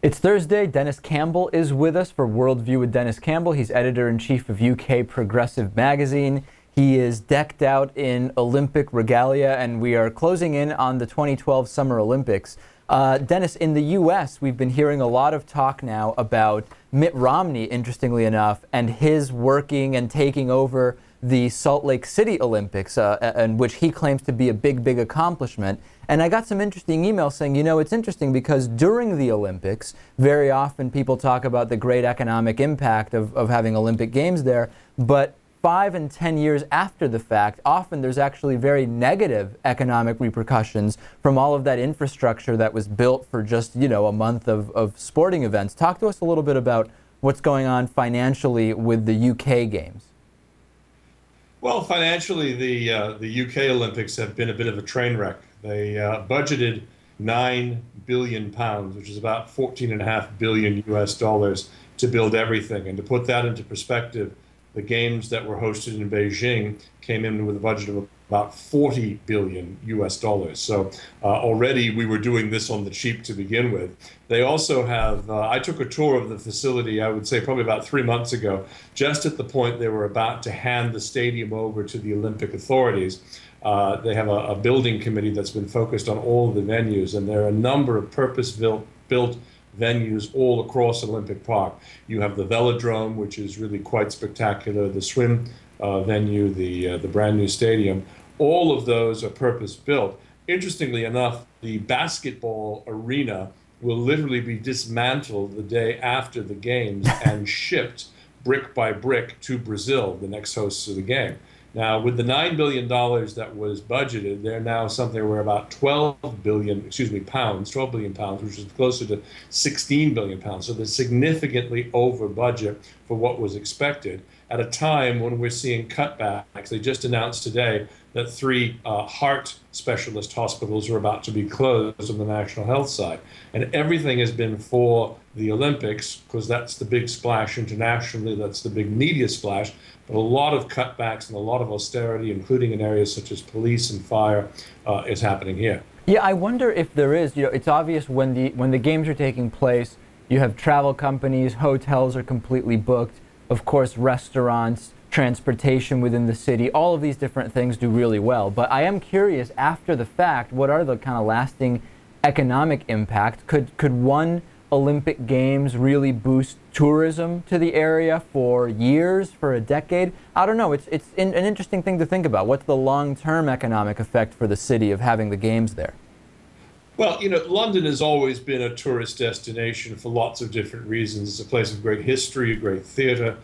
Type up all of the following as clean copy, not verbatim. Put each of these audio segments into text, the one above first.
It's Thursday. Denis Campbell is with us for Worldview with Denis Campbell. He's editor-in-chief of UK Progressive magazine. He is decked out in Olympic regalia, and we are closing in on the 2012 Summer Olympics. Denis, in the U.S., we've been hearing a lot of talk now about Mitt Romney, interestingly enough, and his working and taking over the Salt Lake City Olympics, and which he claims to be a big accomplishment. And I got some interesting emails saying, you know, it's interesting because during the Olympics, very often people talk about the great economic impact of having Olympic Games there, but 5 and 10 years after the fact, often there's actually very negative economic repercussions from all of that infrastructure that was built for just, you know, a month of sporting events. Talk to us a little bit about what's going on financially with the UK Games. Well, financially, the UK Olympics have been a bit of a train wreck. They budgeted £9 billion, which is about 14.5 billion US dollars, to build everything. And to put that into perspective, the games that were hosted in Beijing came in with a budget of about 40 billion US dollars. So already we were doing this on the cheap to begin with. They also have, I took a tour of the facility, I would say probably about 3 months ago, just at the point they were about to hand the stadium over to the Olympic authorities. They have a building committee that's been focused on all of the venues, and there are a number of purpose-built venues all across Olympic Park. You have the velodrome, which is really quite spectacular, the swim venue, the brand new stadium. All of those are purpose-built. Interestingly enough, the basketball arena will literally be dismantled the day after the games and shipped brick by brick to Brazil, the next hosts of the game. Now, with the $9 billion that was budgeted, they're now something where about 12 billion pounds, which is closer to 16 billion pounds. So they're significantly over budget for what was expected at a time when we're seeing cutbacks. They just announced today that 3 heart specialist hospitals are about to be closed on the national health side. And everything has been for the Olympics, because that's the big splash internationally, that's the big media splash. But a lot of cutbacks and a lot of austerity, including in areas such as police and fire, is happening here. Yeah, I wonder if there is. You know, it's obvious when the games are taking place, you have travel companies, hotels are completely booked, of course, restaurants, transportation within the city, all of these different things do really well. But I am curious, after the fact, what are the kind of lasting economic impact? Could one Olympic Games really boost tourism to the area for years, for a decade? I don't know. It's an interesting thing to think about. What's the long-term economic effect for the city of having the games there? Well, you know, London has always been a tourist destination for lots of different reasons. It's a place of great history, great theater.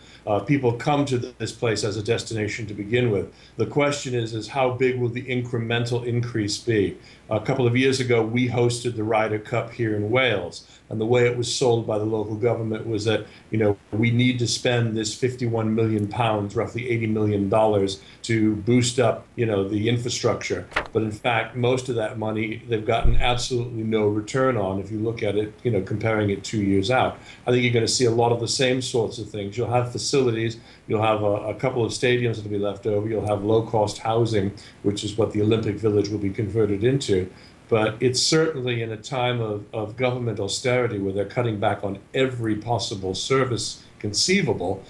People come to this place as a destination to begin with. The question is how big will the incremental increase be? A couple of years ago, we hosted the Ryder Cup here in Wales. And the way it was sold by the local government was that, you know, we need to spend this 51 million pounds, roughly $80 million, to boost up, you know, the infrastructure. But in fact, most of that money, they've gotten absolutely no return on if you look at it, you know, comparing it 2 years out. I think you're going to see a lot of the same sorts of things. You'll have facilities, you'll have a couple of stadiums that will be left over, you'll have low-cost housing, which is what the Olympic Village will be converted into. But it's certainly in a time of government austerity where they're cutting back on every possible service conceivable,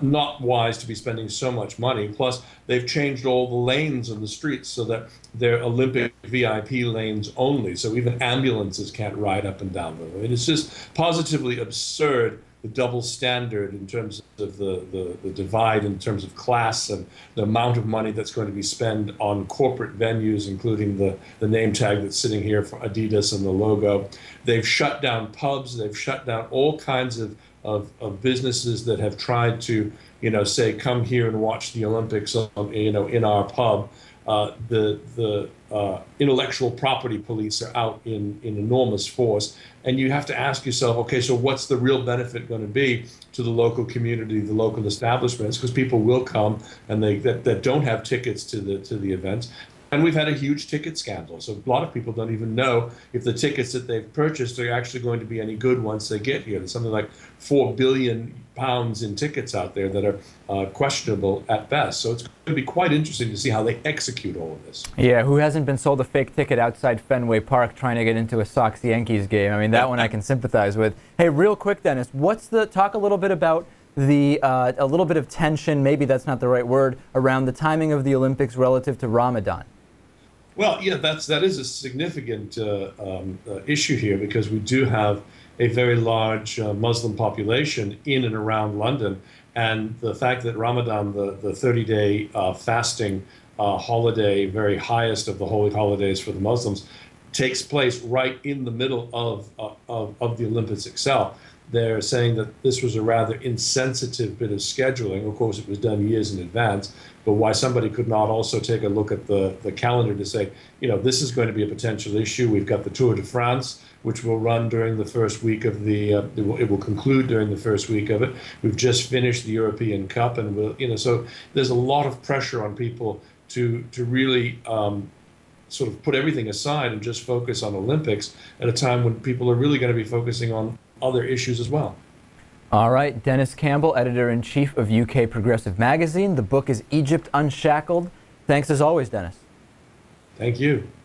not wise to be spending so much money. Plus, they've changed all the lanes on the streets so that they're Olympic VIP lanes only. So even ambulances can't ride up and down them. I mean, it's just positively absurd, the double standard in terms of the divide in terms of class and the amount of money that's going to be spent on corporate venues, including the name tag that's sitting here for Adidas and the logo. They've shut down pubs. They've shut down all kinds of businesses that have tried to, you know, say, come here and watch the Olympics, you know, in our pub. The intellectual property police are out in enormous force. And you have to ask yourself, okay, so what's the real benefit going to be to the local community, the local establishments? Because people will come and that don't have tickets to the events. And we've had a huge ticket scandal. So a lot of people don't even know if the tickets that they've purchased are actually going to be any good once they get here. There's something like £4 billion in tickets out there that are questionable at best. So it's going to be quite interesting to see how they execute all of this. Yeah, who hasn't been sold a fake ticket outside Fenway Park trying to get into a Sox-Yankees game? I mean, that one I can sympathize with. Hey, real quick, Dennis, talk a little bit about a little bit of tension, maybe that's not the right word, around the timing of the Olympics relative to Ramadan. Well, yeah, that is a significant issue here, because we do have a very large Muslim population in and around London, and the fact that Ramadan, the 30-day fasting holiday, very highest of the holy holidays for the Muslims, takes place right in the middle of the Olympics itself. They're saying that this was a rather insensitive bit of scheduling. Of course, it was done years in advance, but why somebody could not also take a look at the calendar to say, this is going to be a potential issue. We've got the Tour de France, which will run during the first week of it will conclude during the first week of it. We've just finished the European Cup, and so there's a lot of pressure on people to really sort of put everything aside and just focus on Olympics at a time when people are really going to be focusing on other issues as well. All right, Denis Campbell, editor-in-chief of UK Progressive Magazine. The book is Egypt Unshackled. Thanks as always, Dennis. Thank you.